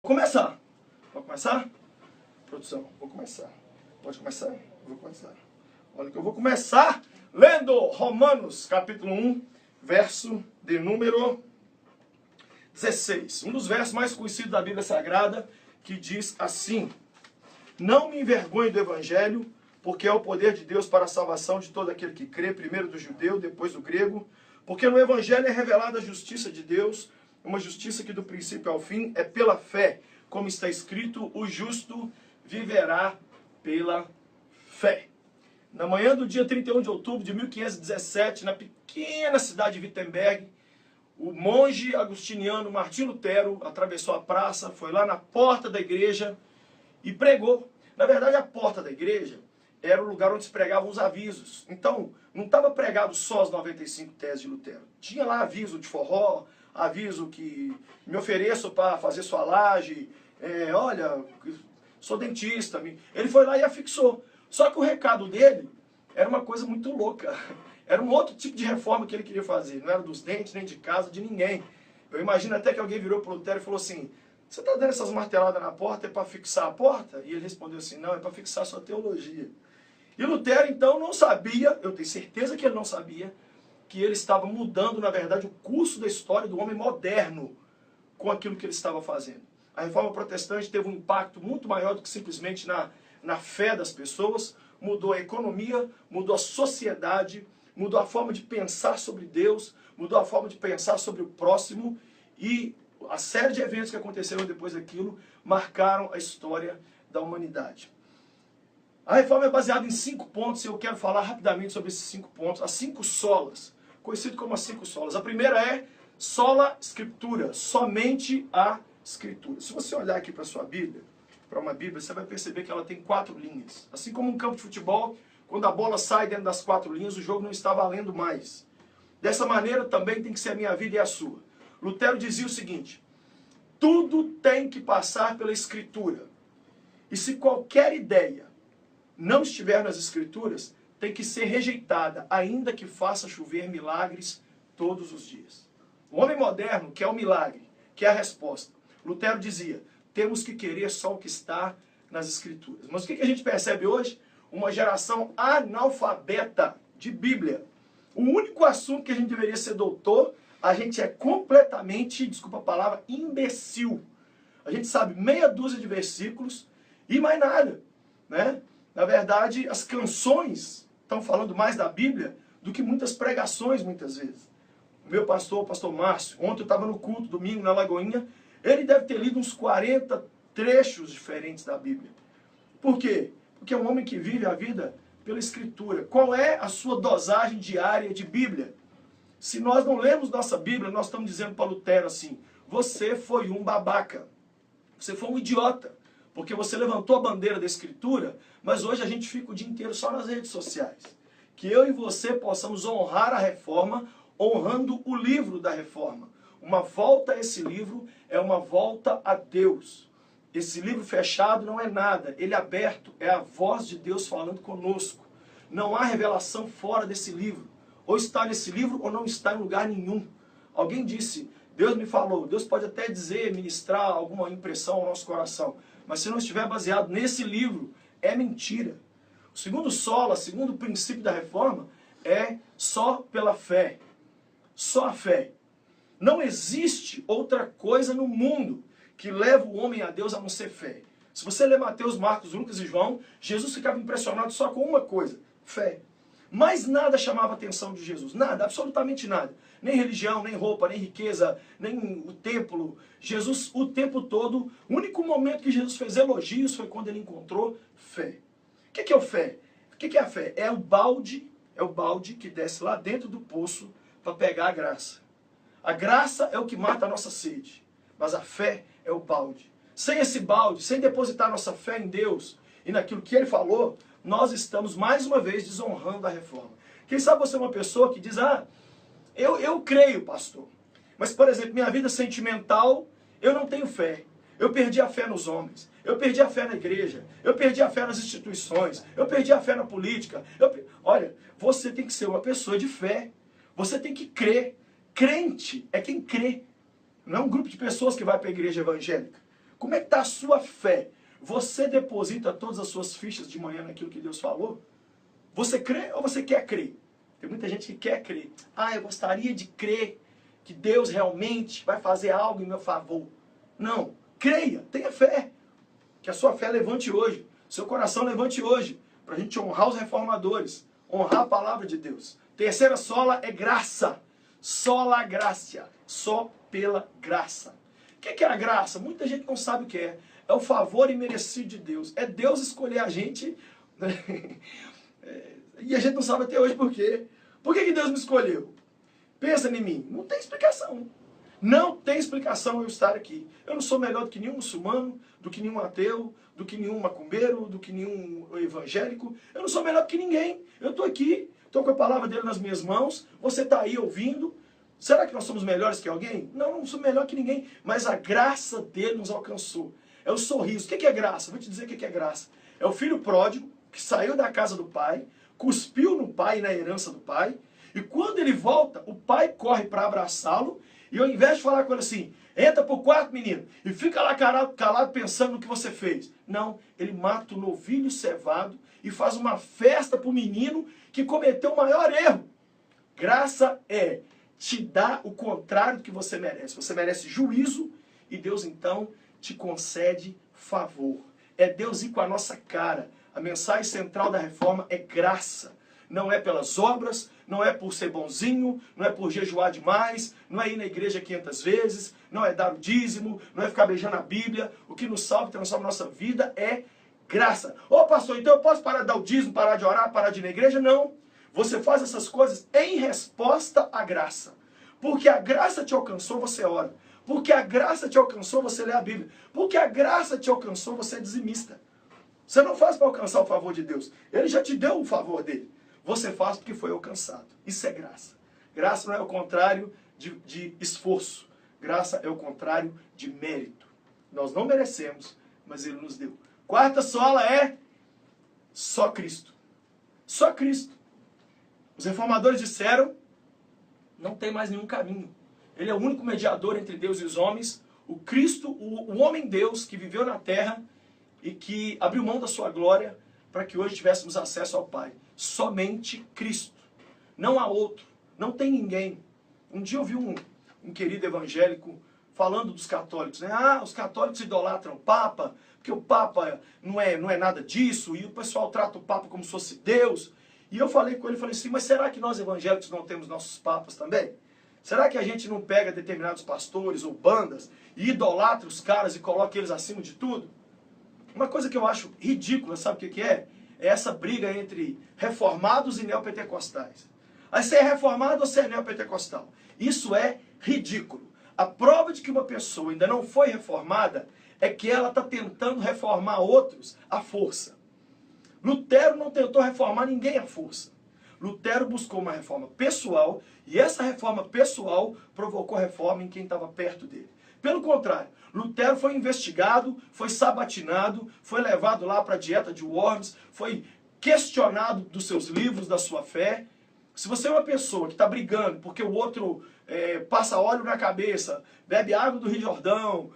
Vou começar. Vou começar? Produção, vou começar. Pode começar? Vou começar. Olha que eu vou começar lendo Romanos, capítulo 1, verso de número 16. Um dos versos mais conhecidos da Bíblia Sagrada, que diz assim: Não me envergonho do Evangelho, porque é o poder de Deus para a salvação de todo aquele que crê, primeiro do judeu, depois do grego, porque no Evangelho é revelada a justiça de Deus, uma justiça que do princípio ao fim é pela fé, como está escrito, o justo viverá pela fé. Na manhã do dia 31 de outubro de 1517, na pequena cidade de Wittenberg, o monge agustiniano Martim Lutero atravessou a praça, foi lá na porta da igreja e pregou. Na verdade, a porta da igreja era o lugar onde se pregavam os avisos. Então, não estava pregado só as 95 teses de Lutero. Tinha lá aviso de forró, aviso que me ofereço para fazer sua laje, olha, sou dentista. Ele foi lá e afixou. Só que o recado dele era uma coisa muito louca. Era um outro tipo de reforma que ele queria fazer. Não era dos dentes, nem de casa, de ninguém. Eu imagino até que alguém virou para o Lutero e falou assim: você está dando essas marteladas na porta, é para fixar a porta? E ele respondeu assim: não, é para fixar a sua teologia. E Lutero, então, não sabia, eu tenho certeza que ele não sabia, que ele estava mudando, na verdade, o curso da história do homem moderno com aquilo que ele estava fazendo. A reforma protestante teve um impacto muito maior do que simplesmente na fé das pessoas, mudou a economia, mudou a sociedade, mudou a forma de pensar sobre Deus, mudou a forma de pensar sobre o próximo, e a série de eventos que aconteceram depois daquilo marcaram a história da humanidade. A reforma é baseada em 5 pontos, e eu quero falar rapidamente sobre esses 5 pontos, as 5 solas, conhecido como as 5 solas. A primeira é sola scriptura, somente a Escritura. Se você olhar aqui para a sua Bíblia, para uma Bíblia, você vai perceber que ela tem 4 linhas. Assim como um campo de futebol, quando a bola sai dentro das 4 linhas, o jogo não está valendo mais. Dessa maneira também tem que ser a minha vida e a sua. Lutero dizia o seguinte: tudo tem que passar pela Escritura. E se qualquer ideia não estiver nas Escrituras, tem que ser rejeitada, ainda que faça chover milagres todos os dias. O homem moderno quer o milagre, quer a resposta. Lutero dizia: temos que querer só o que está nas Escrituras. Mas o que a gente percebe hoje? Uma geração analfabeta de Bíblia. O único assunto que a gente deveria ser doutor, a gente é completamente, desculpa a palavra, imbecil. A gente sabe meia dúzia de versículos e mais nada, né? Na verdade, as canções estão falando mais da Bíblia do que muitas pregações, muitas vezes. O meu pastor, o pastor Márcio, ontem eu estava no culto, domingo, na Lagoinha, ele deve ter lido uns 40 trechos diferentes da Bíblia. Por quê? Porque é um homem que vive a vida pela Escritura. Qual é a sua dosagem diária de Bíblia? Se nós não lemos nossa Bíblia, nós estamos dizendo para Lutero assim: você foi um babaca, você foi um idiota, porque você levantou a bandeira da Escritura, mas hoje a gente fica o dia inteiro só nas redes sociais. Que eu e você possamos honrar a reforma, honrando o livro da reforma. Uma volta a esse livro é uma volta a Deus. Esse livro fechado não é nada, ele aberto é a voz de Deus falando conosco. Não há revelação fora desse livro. Ou está nesse livro ou não está em lugar nenhum. Alguém disse: Deus me falou. Deus pode até dizer, ministrar alguma impressão ao nosso coração, mas se não estiver baseado nesse livro, é mentira. O segundo sola, segundo princípio da reforma, é só pela fé. Só a fé. Não existe outra coisa no mundo que leva o homem a Deus a não ser fé. Se você ler Mateus, Marcos, Lucas e João, Jesus ficava impressionado só com uma coisa: fé. Mais nada chamava a atenção de Jesus. Nada, absolutamente nada. Nem religião, nem roupa, nem riqueza, nem o templo. Jesus, o tempo todo, o único momento que Jesus fez elogios foi quando ele encontrou fé. O que é o fé? O que é a fé? É o balde que desce lá dentro do poço para pegar a graça. A graça é o que mata a nossa sede, mas a fé é o balde. Sem esse balde, sem depositar nossa fé em Deus e naquilo que Ele falou, nós estamos mais uma vez desonrando a reforma. Quem sabe você é uma pessoa que diz: ah, eu creio, pastor, mas, por exemplo, minha vida sentimental, eu não tenho fé. Eu perdi a fé nos homens, eu perdi a fé na igreja, eu perdi a fé nas instituições, eu perdi a fé na política. Olha, você tem que ser uma pessoa de fé, você tem que crer. Crente é quem crê, não é um grupo de pessoas que vai para a igreja evangélica. Como é que está a sua fé? Você deposita todas as suas fichas de manhã naquilo que Deus falou? Você crê ou você quer crer? Tem muita gente que quer crer. Ah, eu gostaria de crer que Deus realmente vai fazer algo em meu favor. Não. Creia, tenha fé. Que a sua fé levante hoje. Seu coração levante hoje. Para a gente honrar os reformadores. Honrar a palavra de Deus. Terceira sola é graça. Sola gracia. Só pela graça. O que é a graça? Muita gente não sabe o que é. É o favor imerecido de Deus. É Deus escolher a gente. E a gente não sabe até hoje por quê. Por que Deus me escolheu? Pensa em mim. Não tem explicação. Não tem explicação eu estar aqui. Eu não sou melhor do que nenhum muçulmano, do que nenhum ateu, do que nenhum macumbeiro, do que nenhum evangélico. Eu não sou melhor do que ninguém. Eu estou aqui, estou com a palavra dele nas minhas mãos. Você está aí ouvindo. Será que nós somos melhores que alguém? Não, não somos melhor que ninguém. Mas a graça dele nos alcançou. É o sorriso. O que é graça? Vou te dizer o que é graça. É o filho pródigo que saiu da casa do pai, cuspiu no pai e na herança do pai, e quando ele volta, o pai corre para abraçá-lo, e ao invés de falar com ele assim, entra pro quarto, menino, e fica lá calado pensando no que você fez. Não, ele mata o novilho cevado e faz uma festa pro menino que cometeu o maior erro. Graça é te dar o contrário do que você merece. Você merece juízo e Deus então te concede favor. É Deus ir com a nossa cara. A mensagem central da reforma é graça. Não é pelas obras, não é por ser bonzinho, não é por jejuar demais, não é ir na igreja 500 vezes, não é dar o dízimo, não é ficar beijando a Bíblia. O que nos salva e transforma a nossa vida é graça. Ô pastor, então eu posso parar de dar o dízimo, parar de orar, parar de ir na igreja? Não. Você faz essas coisas em resposta à graça. Porque a graça te alcançou, você ora. Porque a graça te alcançou, você lê a Bíblia. Porque a graça te alcançou, você é dizimista. Você não faz para alcançar o favor de Deus. Ele já te deu o favor dele. Você faz porque foi alcançado. Isso é graça. Graça não é o contrário de esforço. Graça é o contrário de mérito. Nós não merecemos, mas ele nos deu. Quarta sola é só Cristo. Só Cristo. Os reformadores disseram, não tem mais nenhum caminho. Ele é o único mediador entre Deus e os homens. O Cristo, o homem-Deus que viveu na terra e que abriu mão da sua glória para que hoje tivéssemos acesso ao Pai. Somente Cristo. Não há outro. Não tem ninguém. Um dia eu vi um querido evangélico falando dos católicos. Né? Ah, os católicos idolatram o Papa, porque o Papa não é nada disso, e o pessoal trata o Papa como se fosse Deus. E eu falei com ele, falei assim, mas será que nós evangélicos não temos nossos papas também? Será que a gente não pega determinados pastores ou bandas e idolatra os caras e coloca eles acima de tudo? Uma coisa que eu acho ridícula, sabe o que é? É essa briga entre reformados e neopentecostais. Aí você é reformado ou você é neopentecostal? Isso é ridículo. A prova de que uma pessoa ainda não foi reformada é que ela está tentando reformar outros à força. Lutero não tentou reformar ninguém à força. Lutero buscou uma reforma pessoal e essa reforma pessoal provocou reforma em quem estava perto dele. Pelo contrário, Lutero foi investigado, foi sabatinado, foi levado lá para a dieta de Worms, foi questionado dos seus livros, da sua fé. Se você é uma pessoa que está brigando porque o outro passa óleo na cabeça, bebe água do Rio Jordão,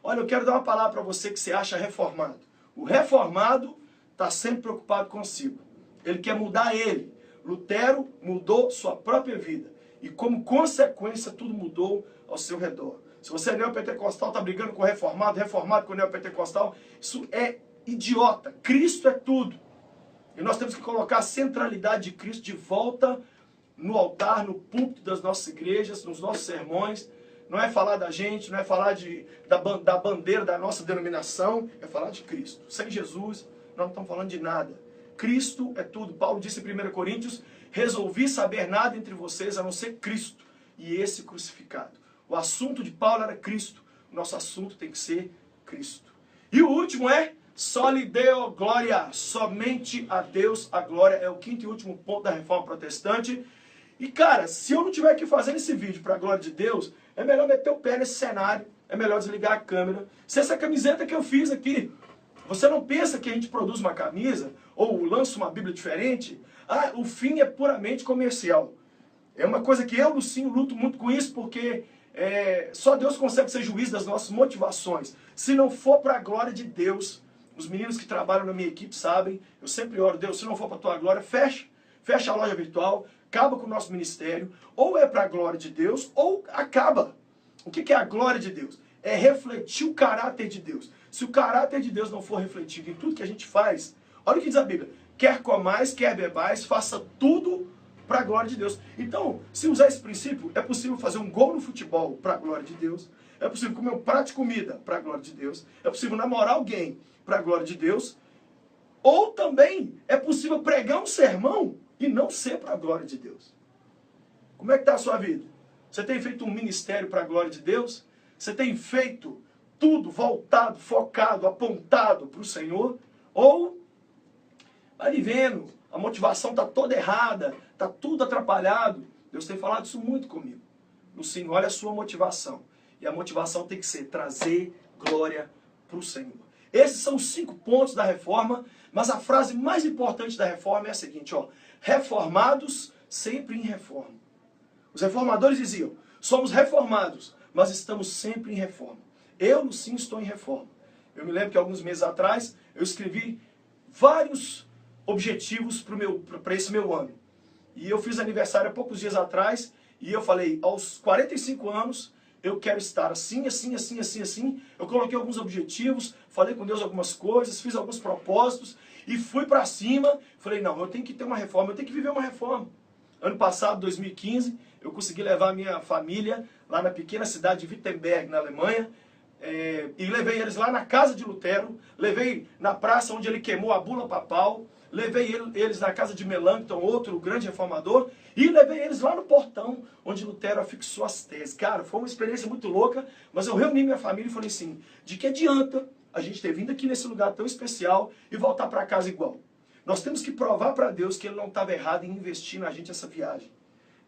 olha, eu quero dar uma palavra para você que você acha reformado. O reformado está sempre preocupado consigo. Ele quer mudar ele. Lutero mudou sua própria vida. E como consequência, tudo mudou ao seu redor. Se você é neopentecostal, está brigando com o reformado, reformado com o neopentecostal, isso é idiota. Cristo é tudo. E nós temos que colocar a centralidade de Cristo de volta no altar, no púlpito das nossas igrejas, nos nossos sermões. Não é falar da gente, não é falar da bandeira da nossa denominação, é falar de Cristo. Sem Jesus, nós não estamos falando de nada. Cristo é tudo. Paulo disse em 1 Coríntios, resolvi saber nada entre vocês a não ser Cristo e esse crucificado. O assunto de Paulo era Cristo. O nosso assunto tem que ser Cristo. E o último é, só lhe deu glória. Somente a Deus a glória. É o quinto e último ponto da reforma protestante. E cara, se eu não estiver aqui fazendo esse vídeo para a glória de Deus, é melhor meter o pé nesse cenário. É melhor desligar a câmera. Se essa camiseta que eu fiz aqui, você não pensa que a gente produz uma camisa ou lança uma Bíblia diferente? Ah, o fim é puramente comercial. É uma coisa que eu, Lucinho, luto muito com isso porque Só Deus consegue ser juiz das nossas motivações. Se não for para a glória de Deus, os meninos que trabalham na minha equipe sabem, eu sempre oro, Deus, se não for para a tua glória, fecha a loja virtual, acaba com o nosso ministério, ou é para a glória de Deus, ou acaba. O que é a glória de Deus? É refletir o caráter de Deus. Se o caráter de Deus não for refletido em tudo que a gente faz, olha o que diz a Bíblia, quer comais, quer bebais, faça tudo para a glória de Deus. Então, se usar esse princípio, é possível fazer um gol no futebol para a glória de Deus, é possível comer um prato de comida para a glória de Deus, é possível namorar alguém para a glória de Deus, ou também é possível pregar um sermão e não ser para a glória de Deus. Como é que está a sua vida? Você tem feito um ministério para a glória de Deus? Você tem feito tudo voltado, focado, apontado para o Senhor? Ou vai vivendo, a motivação está toda errada, está tudo atrapalhado? Deus tem falado isso muito comigo. Lucinho, olha a sua motivação. E a motivação tem que ser trazer glória para o Senhor. Esses são os 5 pontos da reforma, mas a frase mais importante da reforma é a seguinte, ó, reformados sempre em reforma. Os reformadores diziam, somos reformados, mas estamos sempre em reforma. Eu, Lucinho, estou em reforma. Eu me lembro que alguns meses atrás, eu escrevi vários objetivos para esse meu ano. E eu fiz aniversário há poucos dias atrás, e eu falei, aos 45 anos, eu quero estar assim, assim, assim, assim, assim. Eu coloquei alguns objetivos, falei com Deus algumas coisas, fiz alguns propósitos, e fui para cima. Falei, não, eu tenho que ter uma reforma, eu tenho que viver uma reforma. Ano passado, 2015, eu consegui levar a minha família lá na pequena cidade de Wittenberg, na Alemanha, e levei eles lá na casa de Lutero, levei na praça onde ele queimou a bula papal, levei eles na casa de Melanchthon, outro grande reformador, e levei eles lá no portão onde Lutero afixou as teses. Cara, foi uma experiência muito louca, mas eu reuni minha família e falei assim, de que adianta a gente ter vindo aqui nesse lugar tão especial e voltar para casa igual? Nós temos que provar para Deus que Ele não estava errado em investir na gente essa viagem.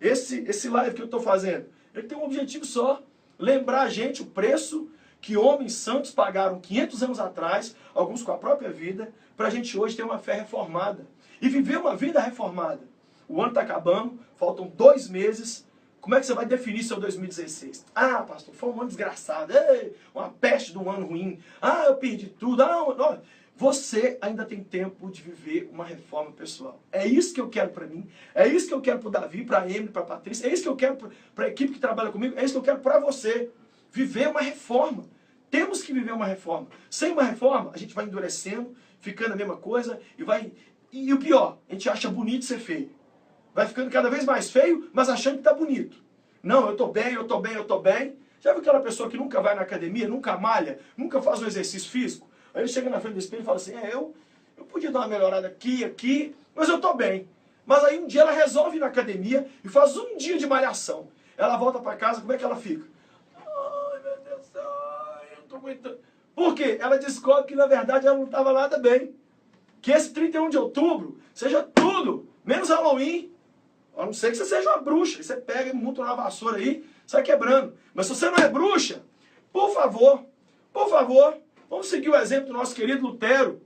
Esse live que eu estou fazendo, ele tem um objetivo só, lembrar a gente o preço que homens santos pagaram 500 anos atrás, alguns com a própria vida, para a gente hoje ter uma fé reformada. E viver uma vida reformada. O ano está acabando, faltam 2 meses. Como é que você vai definir seu 2016? Ah, pastor, foi um ano desgraçado. Ei, uma peste de um ano ruim. Ah, eu perdi tudo. Ah, você ainda tem tempo de viver uma reforma pessoal. É isso que eu quero para mim. É isso que eu quero para o Davi, para a Emily, para a Patrícia. É isso que eu quero para a equipe que trabalha comigo. É isso que eu quero para você. Viver uma reforma. Temos que viver uma reforma. Sem uma reforma, a gente vai endurecendo, ficando a mesma coisa, e o pior, a gente acha bonito ser feio. Vai ficando cada vez mais feio, mas achando que está bonito. Não, eu estou bem, eu estou bem, eu estou bem. Já viu aquela pessoa que nunca vai na academia, nunca malha, nunca faz um exercício físico? Aí ele chega na frente do espelho e fala assim, eu podia dar uma melhorada aqui, mas eu estou bem. Mas aí um dia ela resolve ir na academia e faz um dia de malhação. Ela volta para casa, como é que ela fica? Ai, meu Deus do céu, eu não estou aguentando. Por quê? Ela descobre que na verdade ela não estava nada bem. Que esse 31 de outubro seja tudo, menos Halloween. A não ser que você seja uma bruxa. E você pega e monta uma vassoura aí, sai quebrando. Mas se você não é bruxa, por favor, vamos seguir o exemplo do nosso querido Lutero,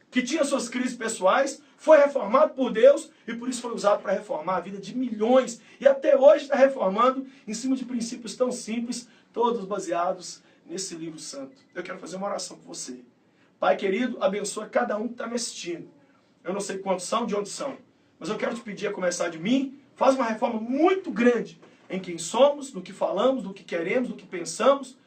que tinha suas crises pessoais, foi reformado por Deus e por isso foi usado para reformar a vida de milhões. E até hoje está reformando em cima de princípios tão simples, todos baseados nesse livro santo. Eu quero fazer uma oração com você. Pai querido, abençoa cada um que está me assistindo. Eu não sei quantos são, de onde são, mas eu quero te pedir a começar de mim, faz uma reforma muito grande em quem somos, no que falamos, no que queremos, no que pensamos.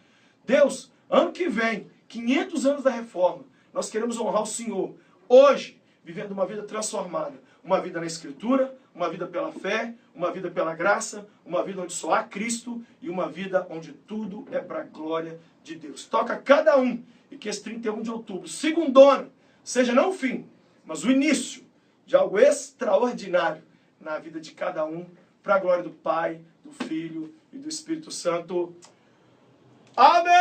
Deus, ano que vem, 500 anos da reforma, nós queremos honrar o Senhor. Hoje, vivendo uma vida transformada. Uma vida na Escritura, uma vida pela fé, uma vida pela graça, uma vida onde só há Cristo e uma vida onde tudo é para a glória de Deus. Toca cada um e que esse 31 de outubro, segundona, seja não o fim, mas o início de algo extraordinário na vida de cada um, para a glória do Pai, do Filho e do Espírito Santo. Amém!